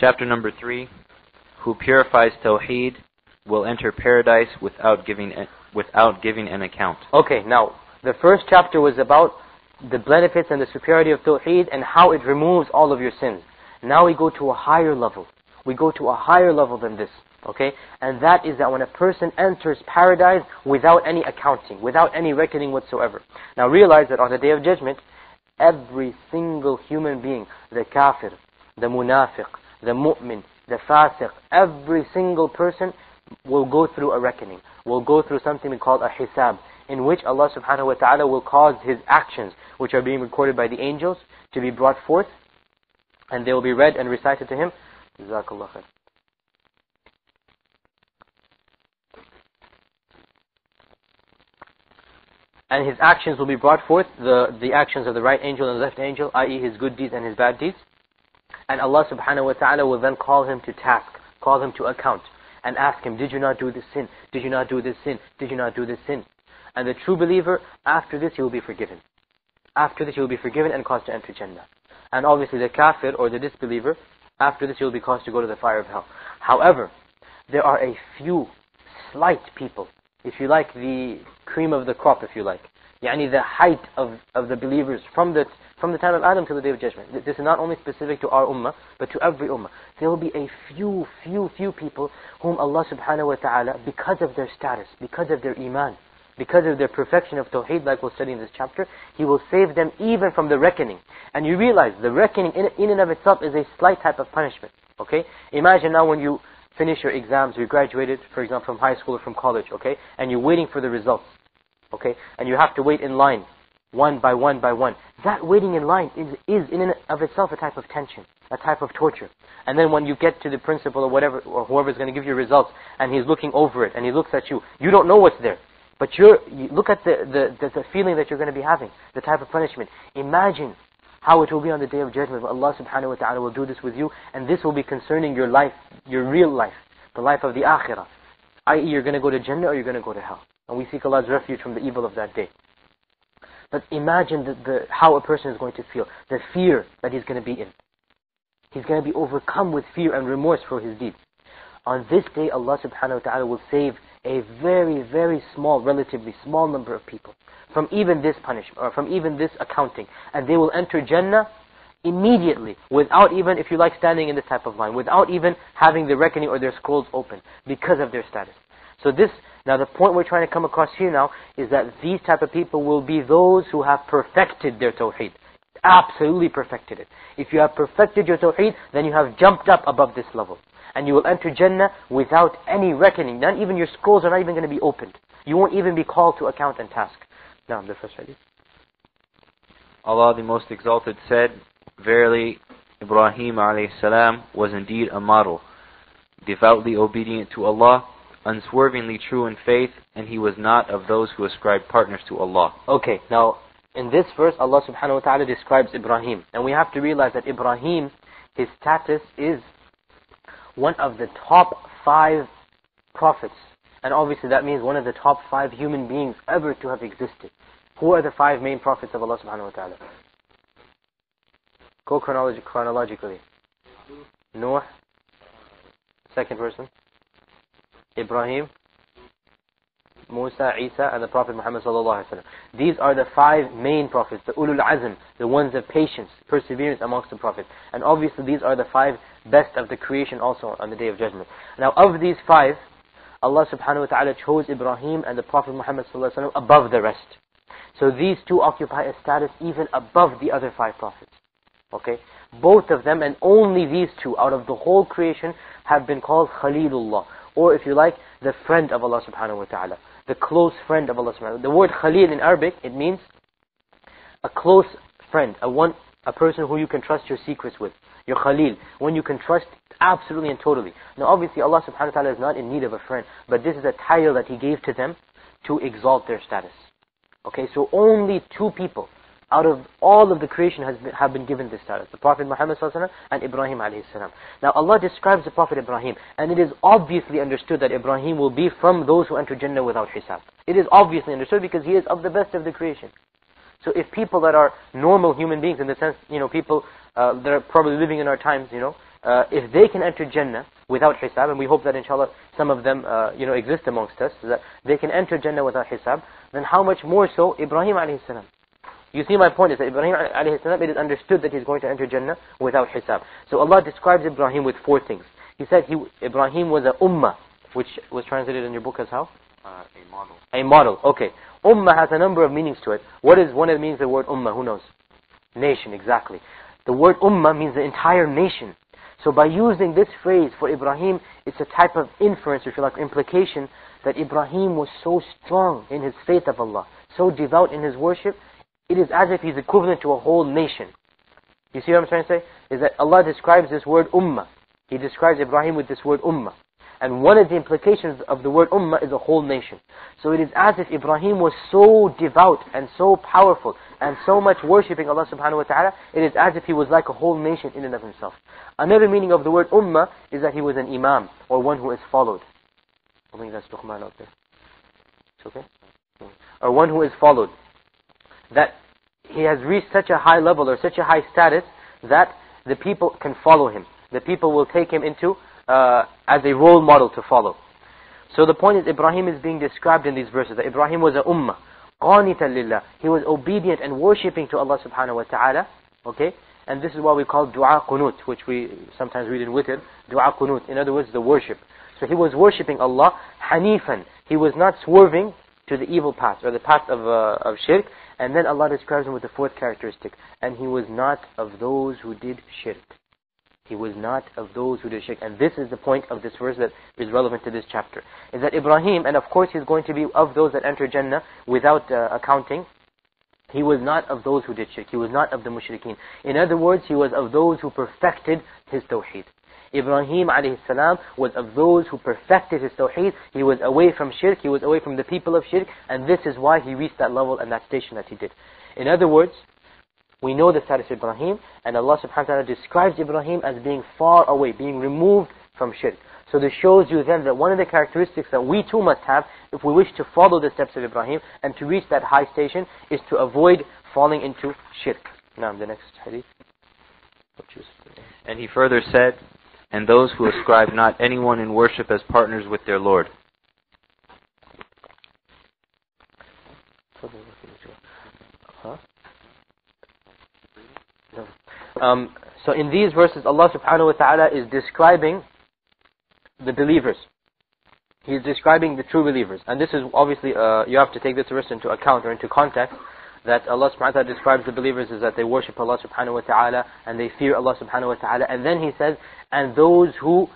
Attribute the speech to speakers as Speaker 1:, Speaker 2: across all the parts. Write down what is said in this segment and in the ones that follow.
Speaker 1: Chapter number 3. Who purifies Tawheed will enter paradise without giving an account.
Speaker 2: Okay, now, the first chapter was about the benefits and the superiority of Tawheed and how it removes all of your sins. Now we go to a higher level. We go to a higher level than this. Okay? And that is that when a person enters paradise without any accounting, without any reckoning whatsoever. Now realize that on the Day of Judgment, every single human being, the kafir, the munafiq, the mu'min, the fasiq, every single person will go through a reckoning, will go through something we call a hisab, in which Allah subhanahu wa ta'ala will cause his actions, which are being recorded by the angels, to be brought forth, and they will be read and recited to him. Jazakallah khair. And his actions will be brought forth, the actions of the right angel and the left angel, i.e. his good deeds and his bad deeds. And Allah subhanahu wa ta'ala will then call him to task, call him to account, and ask him, did you not do this sin? Did you not do this sin? Did you not do this sin? And the true believer, after this he will be forgiven. After this he will be forgiven and caused to enter Jannah. And obviously the kafir or the disbeliever, after this he will be caused to go to the fire of hell. However, there are a few slight people, if you like, the cream of the crop, if you like. Yani the height of the believers from the time of Adam to the Day of Judgment. This is not only specific to our ummah, but to every ummah. There will be a few people whom Allah subhanahu wa ta'ala, because of their status, because of their iman, because of their perfection of Tawheed, like we'll study in this chapter, He will save them even from the reckoning. And you realize the reckoning in and of itself is a slight type of punishment. Okay? Imagine now when you finish your exams, you graduated, for example, from high school or from college, okay? And you're waiting for the results, okay? And you have to wait in line, one by one by one. That waiting in line is in and of itself a type of tension, a type of torture. And then when you get to the principal or whatever, or whoever is going to give you results, and he's looking over it, and he looks at you, you don't know what's there. But you look at the feeling that you're going to be having, the type of punishment. Imagine how it will be on the Day of Judgment. Allah subhanahu wa ta'ala will do this with you, and this will be concerning your life, your real life, the life of the akhirah. I.e. you're going to go to Jannah or you're going to go to hell. And we seek Allah's refuge from the evil of that day. But imagine how a person is going to feel, the fear that he's going to be in. He's going to be overcome with fear and remorse for his deeds. On this day, Allah subhanahu wa ta'ala will save a very, very small, relatively small number of people from even this punishment, or from even this accounting. And they will enter Jannah immediately, without even, if you like, standing in this type of line, without even having the reckoning or their scrolls open, because of their status. So now the point we're trying to come across here now, is that these type of people will be those who have perfected their Tawheed. Absolutely perfected it. If you have perfected your Tawheed, then you have jumped up above this level. And you will enter Jannah without any reckoning. Not even your scrolls are not even going to be opened. You won't even be called to account and task. Now, the first hadith.
Speaker 1: Allah the Most Exalted said, Verily, Ibrahim alayhi salam was indeed a model, devoutly obedient to Allah, unswervingly true in faith, and he was not of those who ascribe partners to Allah.
Speaker 2: Okay, now, in this verse, Allah subhanahu wa ta'ala describes Ibrahim. And we have to realize that Ibrahim, his status is one of the top 5 prophets. And obviously that means one of the top 5 human beings ever to have existed. Who are the 5 main prophets of Allah subhanahu wa ta'ala? Go chronologically. Noah, second person. Ibrahim, Musa, Isa, and the Prophet Muhammad sallallahu alaihi wasallam. These are the 5 main prophets, the ulul azm, the ones of patience, perseverance amongst the prophets. And obviously these are the 5 best of the creation also on the Day of Judgment. Now of these 5, Allah subhanahu wa ta'ala chose Ibrahim and the Prophet Muhammad sallallahu alaihi wasallam above the rest. So these two occupy a status even above the other 5 prophets. Okay? Both of them, and only these two out of the whole creation, have been called Khalilullah. Or if you like, the friend of Allah subhanahu wa ta'ala. The close friend of Allah subhanahu wa ta'ala. The word Khalil in Arabic, it means a close friend. A person who you can trust your secrets with. Your Khalil. When you can trust absolutely and totally. Now obviously Allah subhanahu wa ta'ala is not in need of a friend. But this is a title that He gave to them to exalt their status. Okay, so only 2 people out of all of the creation have been given this status. The Prophet Muhammad ﷺ and Ibrahim ﷺ. Now Allah describes the Prophet Ibrahim, and it is obviously understood that Ibrahim will be from those who enter Jannah without hisab. It is obviously understood because he is of the best of the creation. So if people that are normal human beings, in the sense, people that are probably living in our times, if they can enter Jannah without hisab, and we hope that inshallah some of them exist amongst us, that they can enter Jannah without hisab, then how much more so Ibrahim alayhi salam? You see, my point is that Ibrahim alayhi salam, it is understood that he's going to enter Jannah without hisab. So Allah describes Ibrahim with 4 things. He said Ibrahim was a ummah, which was translated in your book as how?
Speaker 1: A model.
Speaker 2: A model, okay. Ummah has a number of meanings to it. What is one of the meanings of the word ummah? Who knows? Nation, exactly. The word ummah means the entire nation. So by using this phrase for Ibrahim, it's a type of inference, if you like, implication, that Ibrahim was so strong in his faith of Allah, so devout in his worship, it is as if he's equivalent to a whole nation. You see what I'm trying to say? Is that Allah describes this word ummah. He describes Ibrahim with this word ummah. And one of the implications of the word ummah is a whole nation. So it is as if Ibrahim was so devout and so powerful and so much worshipping Allah subhanahu wa ta'ala, it is as if he was like a whole nation in and of himself. Another meaning of the word ummah is that he was an imam, or one who is followed. I think that's Luqman out there. It's okay? Or one who is followed. That he has reached such a high level or such a high status that the people can follow him. The people will take him into as a role model to follow. So the point is, Ibrahim is being described in these verses, that Ibrahim was a ummah, qanitan lillah. He was obedient and worshipping to Allah subhanahu wa ta'ala. Okay? And this is what we call dua qunut, which we sometimes read in witr, dua qunut. In other words, the worship. So he was worshipping Allah, hanifan. He was not swerving to the evil path, or the path of shirk. And then Allah describes him with the 4th characteristic. And he was not of those who did shirk. He was not of those who did shirk. And this is the point of this verse that is relevant to this chapter. Is that Ibrahim, and of course he's going to be of those that enter Jannah without accounting. He was not of those who did shirk. He was not of the mushrikeen. In other words, he was of those who perfected his tawheed. Ibrahim alayhi salam was of those who perfected his tawheed. He was away from shirk. He was away from the people of shirk. And this is why he reached that level and that station that he did. In other words, we know the status of Ibrahim, and Allah subhanahu wa ta'ala describes Ibrahim as being far away, being removed from shirk. So this shows you then that one of the characteristics that we too must have, if we wish to follow the steps of Ibrahim and to reach that high station, is to avoid falling into shirk. Now the next hadith.
Speaker 1: And he further said, and those who ascribe not anyone in worship as partners with their Lord.
Speaker 2: So in these verses, Allah subhanahu wa ta'ala is describing the believers. He is describing the true believers. And this is obviously, you have to take this verse into account or into context, that Allah subhanahu wa ta'ala describes the believers as that they worship Allah subhanahu wa ta'ala and they fear Allah subhanahu wa ta'ala. And then He says, and those who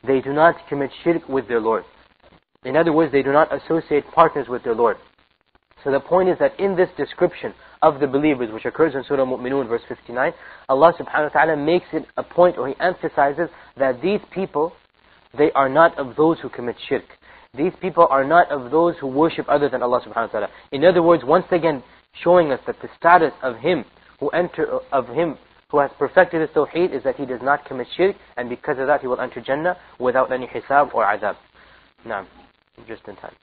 Speaker 2: they do not commit shirk with their Lord. In other words, they do not associate partners with their Lord. So the point is that in this description of the believers, which occurs in Surah Mu'minun, verse 59, Allah subhanahu wa ta'ala makes it a point, or He emphasizes that these people, they are not of those who commit shirk. These people are not of those who worship other than Allah subhanahu wa ta'ala. In other words, once again, showing us that the status of him who has perfected his tawheed is that he does not commit shirk, and because of that he will enter Jannah without any hisab or azab. Naam, just in time.